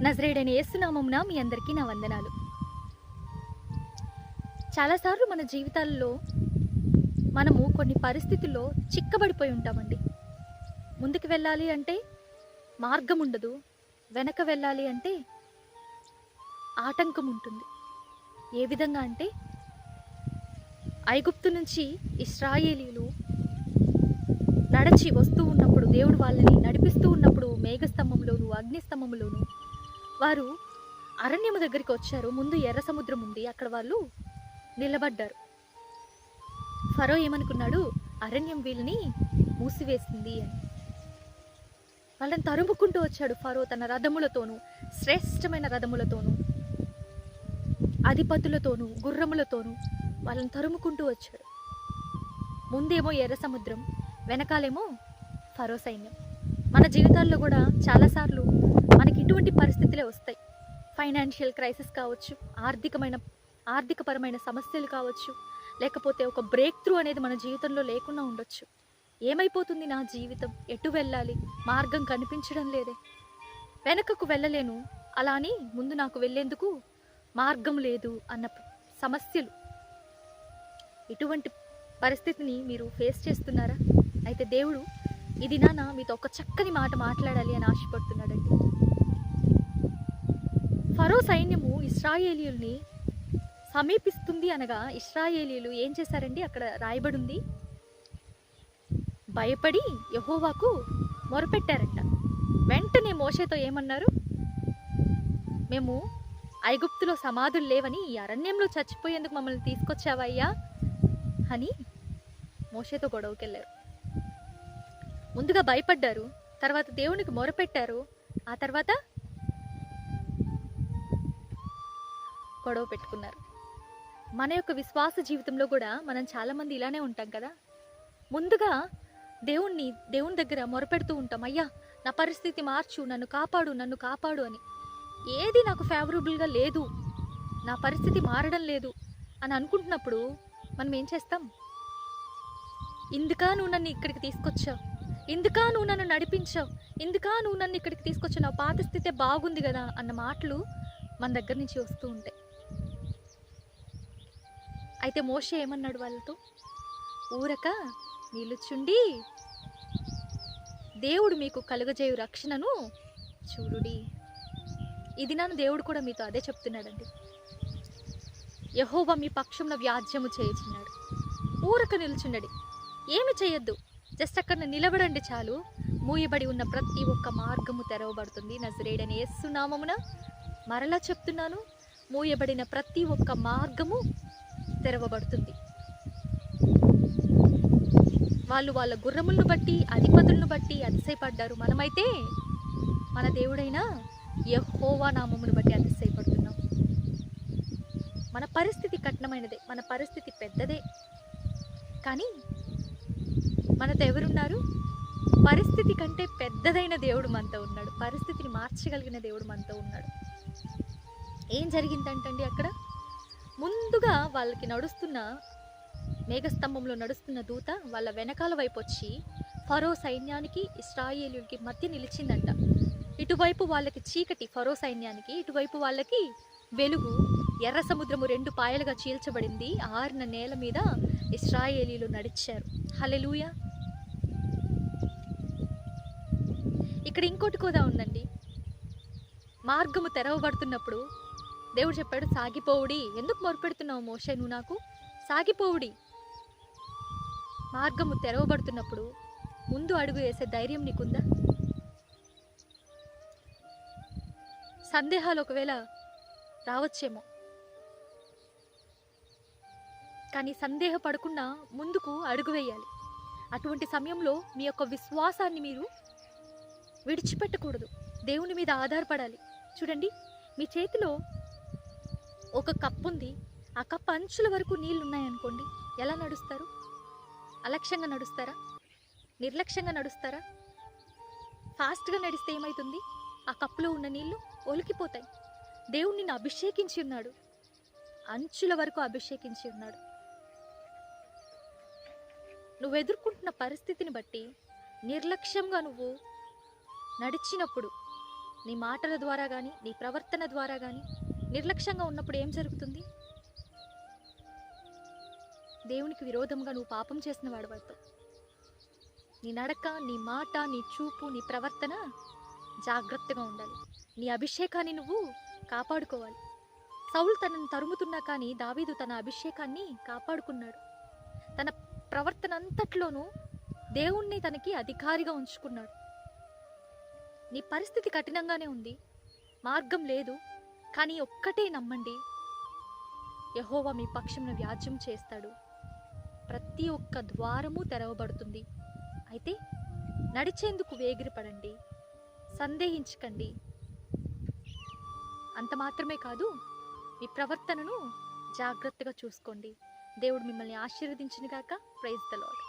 నజరేయుడైన యేసు నామమున మీ అందరికీ నా వందనాలు. చాలాసార్లు మన జీవితాల్లో మనము కొన్ని పరిస్థితుల్లో చిక్కబడిపోయి ఉంటామండి. ముందుకు వెళ్ళాలి అంటే మార్గం ఉండదు, వెనక వెళ్ళాలి అంటే ఆటంకం ఉంటుంది. ఏ విధంగా అంటే ఐగుప్తు నుంచి ఇశ్రాయేలీలు నడిచి వస్తూ ఉన్నప్పుడు, దేవుడు వాళ్ళని నడిపిస్తూ ఉన్నప్పుడు మేఘస్తంభంలోను అగ్నిస్తంభంలోను వారు అరణ్యము దగ్గరికి వచ్చారు. ముందు ఎర్ర సముద్రం ఉంది, అక్కడ వాళ్ళు నిలబడ్డారు. ఫరో ఏమనుకున్నాడు, అరణ్యం వీళ్ళని మూసివేసింది అని. వాళ్ళని తరుముకుంటూ వచ్చాడు ఫరో తన రథములతోనూ, శ్రేష్టమైన రథములతోనూ, అధిపతులతోనూ, గుర్రములతోనూ వాళ్ళని తరుముకుంటూ వచ్చాడు. ముందేమో ఎర్ర సముద్రం, వెనకాలేమో ఫరో సైన్యం. మన జీవితాల్లో కూడా చాలాసార్లు మనకి ఇటువంటి పరిస్థితులే వస్తాయి. ఫైనాన్షియల్ క్రైసిస్ కావచ్చు, ఆర్థికపరమైన సమస్యలు కావచ్చు, లేకపోతే ఒక బ్రేక్ త్రూ అనేది మన జీవితంలో లేకుండా ఉండొచ్చు. ఏమైపోతుంది నా జీవితం, ఎటు వెళ్ళాలి, మార్గం కనిపించడం లేదే, వెనకకు వెళ్ళలేను, అలా అని ముందు నాకు వెళ్ళేందుకు మార్గం లేదు అన్న సమస్యలు. ఇటువంటి పరిస్థితిని మీరు ఫేస్ చేస్తున్నారా? అయితే దేవుడు ఇది నాన్న మీతో ఒక చక్కని మాట మాట్లాడాలి అని ఆశపడుతున్నాడండి. ఫరో సైన్యము ఇశ్రాయేలీయుల్ని సమీపిస్తుంది అనగా ఇశ్రాయేలీయులు ఏం చేశారండి, అక్కడ రాయబడి ఉంది, భయపడి యెహోవాకు మొరపెట్టారంట. వెంటనే మోషేతో ఏమన్నారు, మేము ఐగుప్తులో సమాధులు లేవని ఈ అరణ్యంలో చచ్చిపోయేందుకు మమ్మల్ని తీసుకొచ్చావయ్యా అని మోషేతో గొడవకెళ్ళారు. ముందుగా భయపడ్డారు, తర్వాత దేవునికి మొరపెట్టారు, ఆ తర్వాత గొడవ పెట్టుకున్నారు. మన యొక్క విశ్వాస జీవితంలో కూడా మనం చాలామంది ఇలానే ఉంటాం కదా. ముందుగా దేవుని దగ్గర మొరపెడుతూ ఉంటాం, అయ్యా నా పరిస్థితి మార్చు, నన్ను కాపాడు అని. ఏది నాకు ఫేవరబుల్గా లేదు, నా పరిస్థితి మారడం లేదు అని అనుకుంటున్నప్పుడు మనం ఏం చేస్తాం, ఇందుకా నువ్వు నన్ను ఇక్కడికి తీసుకొచ్చావు, ఇందుకా నువ్వు నన్ను నడిపించావు, ఇందుకా నువ్వు నన్ను ఇక్కడికి తీసుకొచ్చావు, నా పాత స్థితే బాగుంది కదా అన్న మాటలు మన దగ్గర నుంచి వస్తూ ఉంటాయి. అయితే మోషే ఏమన్నాడు వాళ్ళతో, ఊరక నిలుచుండి దేవుడు మీకు కలుగజేయు రక్షణను చూడుడి. ఇది నన్ను దేవుడు కూడా మీతో అదే చెప్తున్నాడండి. యెహోవా మీ పక్షంలో వ్యాజ్యము చేయుచున్నాడు, ఊరక నిలుచుండడి, ఏమి చేయొద్దు, జస్ట్ అక్కడ నిలబడండి చాలు, మూయబడి ఉన్న ప్రతి ఒక్క మార్గము తెరవబడుతుంది. నజరేయుడైన యేసు నామమున మరలా చెప్తున్నాను, మూయబడిన ప్రతి ఒక్క మార్గము తెరవబడుతుంది. వాళ్ళు వాళ్ళ గుర్రములను బట్టి, అధిపతులను బట్టి అతిశయపడ్డారు. మనమైతే మన దేవుడైన యెహోవా నామమును బట్టి అతిశయపడుతున్నాం. మన పరిస్థితి కఠినమైనదే, మన పరిస్థితి పెద్దదే, కానీ మనతో ఎవరున్నారు, పరిస్థితి కంటే పెద్దదైన దేవుడు మనతో ఉన్నాడు, పరిస్థితిని మార్చగలిగిన దేవుడు మనతో ఉన్నాడు. ఏం జరిగిందంటండి అక్కడ, ముందుగా వాళ్ళకి నడుస్తున్న మేఘస్తంభంలో నడుస్తున్న దూత వాళ్ళ వెనకాల వైపు వచ్చి ఫరో సైన్యానికి ఇశ్రాయేలీయులకి మధ్య నిలిచిందంట. ఇటువైపు వాళ్ళకి చీకటి ఫరో సైన్యానికి, ఇటువైపు వాళ్ళకి వెలుగు. ఎర్ర సముద్రము 2 పాయలుగా చీల్చబడింది, ఆరిన నేల మీద ఇశ్రాయేలీయులు నడిచారు. హల్లెలూయా. ఇక్కడ ఇంకోటి కూడా ఉందండి. మార్గము తెరవబడుతున్నప్పుడు దేవుడు చెప్పాడు, సాగిపోవుడి. ఎందుకు మొరపెడుతున్నావు మోషే నువ్వు నాకు, సాగిపోవుడి. మార్గము తెరవబడుతున్నప్పుడు ముందు అడుగు వేసే ధైర్యం నీకుందా? సందేహాలు ఒకవేళ రావచ్చేమో, కానీ సందేహపడకుండా ముందుకు అడుగు వేయాలి. అటువంటి సమయంలో మీ యొక్క విశ్వాసాన్ని మీరు విడిచిపెట్టకూడదు, దేవుని మీద ఆధారపడాలి. చూడండి, మీ చేతిలో ఒక కప్పు ఉంది, ఆ కప్పు అంచుల వరకు నీళ్ళు ఉన్నాయనుకోండి, ఎలా నడుస్తారు? అలక్ష్యంగా నడుస్తారా? నిర్లక్ష్యంగా నడుస్తారా? ఫాస్ట్గా నడిస్తే ఏమవుతుంది, ఆ కప్పులో ఉన్న నీళ్లు ఒలికిపోతాయి. దేవుడు నిన్ను అభిషేకించి ఉన్నాడు, అంచుల వరకు అభిషేకించి ఉన్నాడు. నువ్వు ఎదుర్కొంటున్న పరిస్థితిని బట్టి నిర్లక్ష్యంగా నువ్వు నడిచినప్పుడు నీ మాటల ద్వారా కానీ నీ ప్రవర్తన ద్వారా కానీ నిర్లక్ష్యంగా ఉన్నప్పుడు ఏం జరుగుతుంది? దేవునికి విరోధంగా నువ్వు పాపం చేసిన వాడవుతావు. నీ నడక, నీ మాట, నీ చూపు, నీ ప్రవర్తన జాగ్రత్తగా ఉండాలి. నీ అభిషేకాన్ని నువ్వు కాపాడుకోవాలి. సౌలు తనను తరుముతున్నా కానీ దావీదు తన అభిషేకాన్ని కాపాడుకున్నాడు. తన ప్రవర్తన అంతట్లోనూ దేవుణ్ణి తనకి అధికారిగా ఉంచుకున్నాడు. నీ పరిస్థితి కఠినంగానే ఉంది, మార్గం లేదు, కానీ ఒక్కటే నమ్మండి, యెహోవా మీ పక్షమున వ్యాజ్యం చేస్తాడు. ప్రతి ఒక్క ద్వారము తెరవబడుతుంది. అయితే నడిచేందుకు వేగిరపడండి, సందేహించకండి. అంత మాత్రమే కాదు, మీ ప్రవర్తనను జాగ్రత్తగా చూసుకోండి. దేవుడు మిమ్మల్ని ఆశీర్వదించును గాక. Praise the lord.